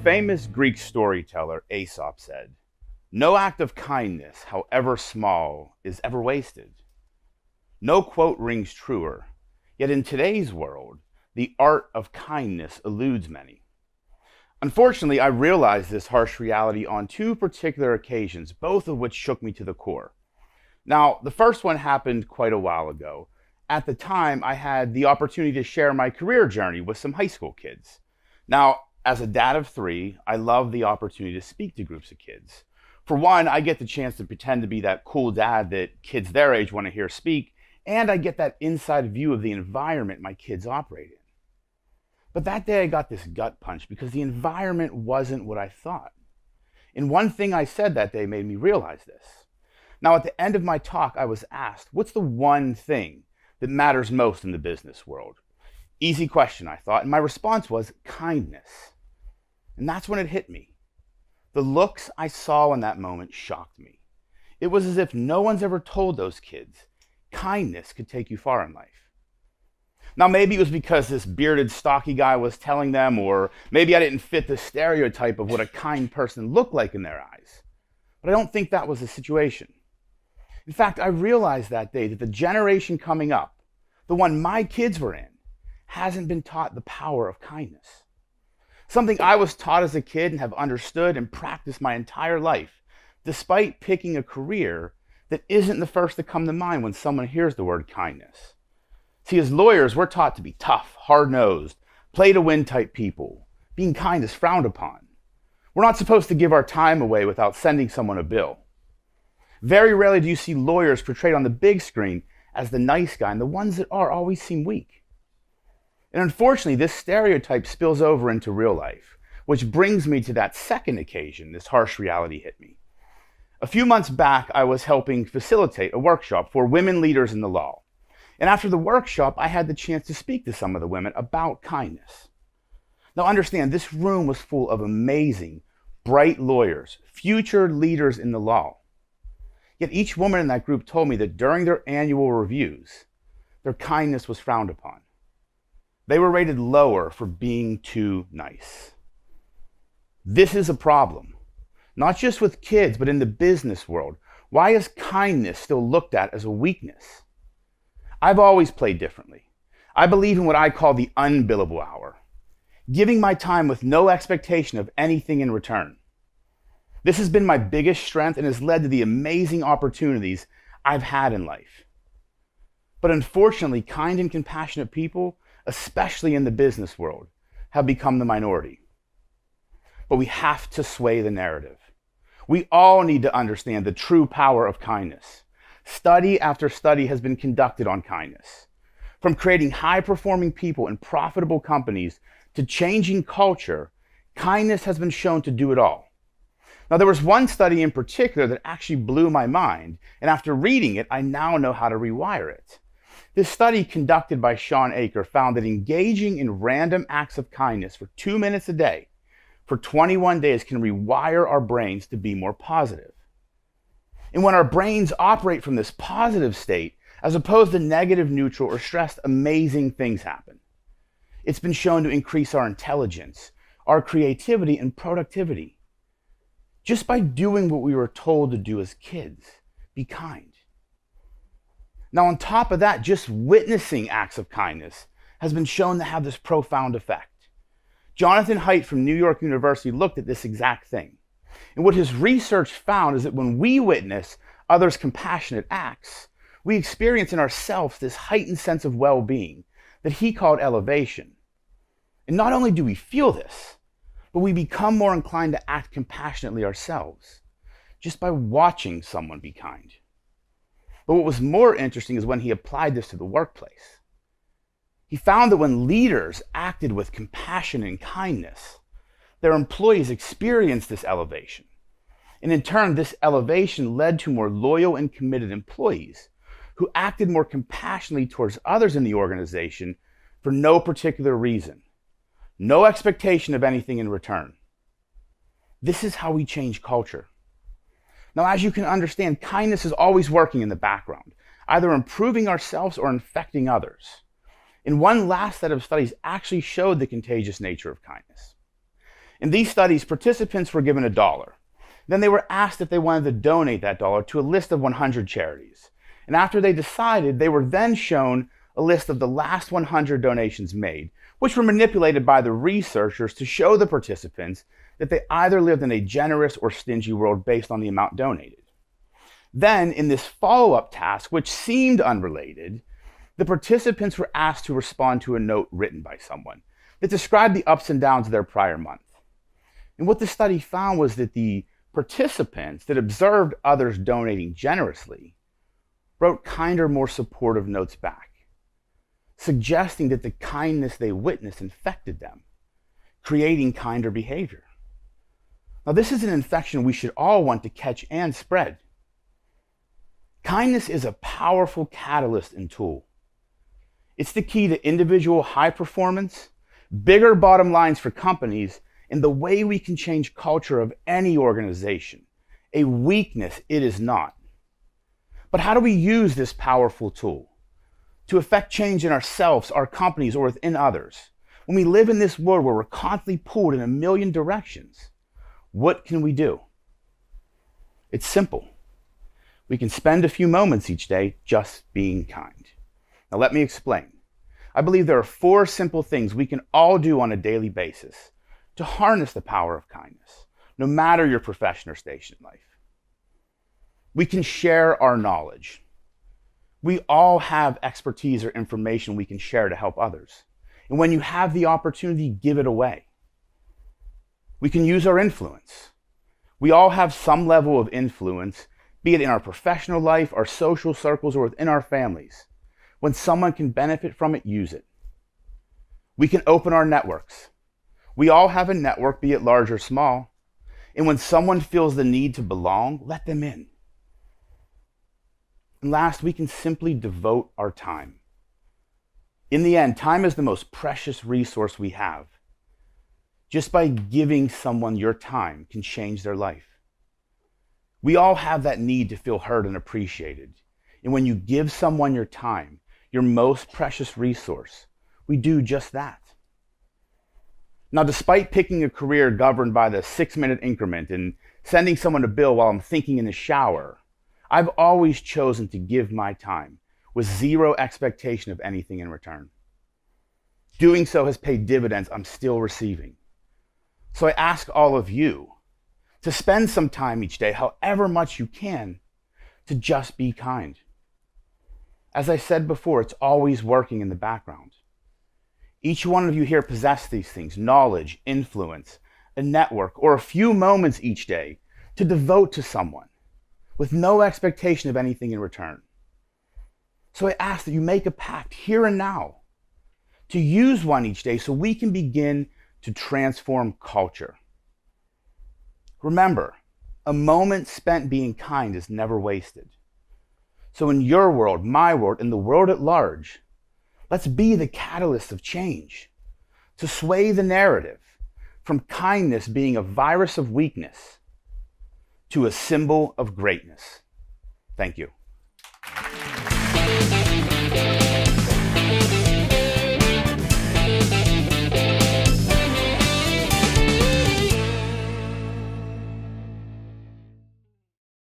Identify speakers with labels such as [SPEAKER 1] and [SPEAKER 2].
[SPEAKER 1] famous Greek storyteller Aesop said, "No act of kindness, however small, is ever wasted." No quote rings truer, yet in today's world, the art of kindness eludes many. Unfortunately, I realized this harsh reality on two particular occasions, both of which shook me to the core. Now, the first one happened quite a while ago. At the time, I had the opportunity to share my career journey with some high school kids. Now, as a dad of three, I love the opportunity to speak to groups of kids. For one, I get the chance to pretend to be that cool dad that kids their age want to hear speak, and I get that inside view of the environment my kids operate in. But that day I got this gut punch because the environment wasn't what I thought. And one thing I said that day made me realize this. Now, at the end of my talk, I was asked, what's the one thing that matters most in the business world? Easy question, I thought, and my response was kindness. And that's when it hit me. The looks I saw in that moment shocked me. It was as if no one's ever told those kids kindness could take you far in life. Now, maybe it was because this bearded, stocky guy was telling them, or maybe I didn't fit the stereotype of what a kind person looked like in their eyes. But I don't think that was the situation. In fact, I realized that day that the generation coming up, the one my kids were in, hasn't been taught the power of kindness. Something I was taught as a kid and have understood and practiced my entire life, despite picking a career that isn't the first to come to mind when someone hears the word kindness. See, as lawyers, we're taught to be tough, hard-nosed, play-to-win type people. Being kind is frowned upon. We're not supposed to give our time away without sending someone a bill. Very rarely do you see lawyers portrayed on the big screen as the nice guy, and the ones that are always seem weak. And unfortunately, this stereotype spills over into real life, which brings me to that second occasion this harsh reality hit me. A few months back, I was helping facilitate a workshop for women leaders in the law. And after the workshop, I had the chance to speak to some of the women about kindness. Now understand, this room was full of amazing, bright lawyers, future leaders in the law. Yet each woman in that group told me that during their annual reviews, their kindness was frowned upon. They were rated lower for being too nice. This is a problem, not just with kids, but in the business world. Why is kindness still looked at as a weakness? I've always played differently. I believe in what I call the unbillable hour, giving my time with no expectation of anything in return. This has been my biggest strength and has led to the amazing opportunities I've had in life. But unfortunately, kind and compassionate people, especially in the business world, have become the minority. But we have to sway the narrative. We all need to understand the true power of kindness. Study after study has been conducted on kindness. From creating high-performing people in profitable companies to changing culture, kindness has been shown to do it all. Now, there was one study in particular that actually blew my mind, and after reading it, I now know how to rewire it. This study conducted by Sean Aker found that engaging in random acts of kindness for 2 minutes a day for 21 days can rewire our brains to be more positive. And when our brains operate from this positive state, as opposed to negative, neutral, or stressed, amazing things happen. It's been shown to increase our intelligence, our creativity, and productivity. Just by doing what we were told to do as kids, be kind. Now, on top of that, just witnessing acts of kindness has been shown to have this profound effect. Jonathan Haidt from New York University looked at this exact thing. And what his research found is that when we witness others' compassionate acts, we experience in ourselves this heightened sense of well-being that he called elevation. And not only do we feel this, but we become more inclined to act compassionately ourselves, just by watching someone be kind. But what was more interesting is when he applied this to the workplace. He found that when leaders acted with compassion and kindness, their employees experienced this elevation. And in turn, this elevation led to more loyal and committed employees who acted more compassionately towards others in the organization for no particular reason. No expectation of anything in return. This is how we change culture. Now, as you can understand, kindness is always working in the background, either improving ourselves or infecting others. And one last set of studies actually showed the contagious nature of kindness. In these studies, participants were given $1. Then they were asked if they wanted to donate that dollar to a list of 100 charities. And after they decided, they were then shown a list of the last 100 donations made, which were manipulated by the researchers to show the participants that they either lived in a generous or stingy world based on the amount donated. Then, in this follow-up task, which seemed unrelated, the participants were asked to respond to a note written by someone that described the ups and downs of their prior month. And what the study found was that the participants that observed others donating generously wrote kinder, more supportive notes back, suggesting that the kindness they witnessed infected them, creating kinder behavior. Now, this is an infection we should all want to catch and spread. Kindness is a powerful catalyst and tool. It's the key to individual high performance, bigger bottom lines for companies, and the way we can change culture of any organization. A weakness it is not. But how do we use this powerful tool to affect change in ourselves, our companies, or within others? When we live in this world where we're constantly pulled in a million directions, what can we do? It's simple. We can spend a few moments each day just being kind. Now let me explain. I believe there are 4 simple things we can all do on a daily basis to harness the power of kindness, no matter your profession or station in life. We can share our knowledge. We all have expertise or information we can share to help others. And when you have the opportunity, give it away. We can use our influence. We all have some level of influence, be it in our professional life, our social circles, or within our families. When someone can benefit from it, use it. We can open our networks. We all have a network, be it large or small. And when someone feels the need to belong, let them in. And last, we can simply devote our time. In the end, time is the most precious resource we have. Just by giving someone your time can change their life. We all have that need to feel heard and appreciated. And when you give someone your time, your most precious resource, we do just that. Now, despite picking a career governed by the 6-minute increment and sending someone a bill while I'm thinking in the shower, I've always chosen to give my time with zero expectation of anything in return. Doing so has paid dividends I'm still receiving. So I ask all of you to spend some time each day, however much you can, to just be kind. As I said before, it's always working in the background. Each one of you here possess these things: knowledge, influence, a network, or a few moments each day to devote to someone with no expectation of anything in return. So I ask that you make a pact here and now to use one each day so we can begin to transform culture. Remember, a moment spent being kind is never wasted. So in your world, my world, and the world at large, let's be the catalyst of change, to sway the narrative from kindness being a virus of weakness to a symbol of greatness. Thank you.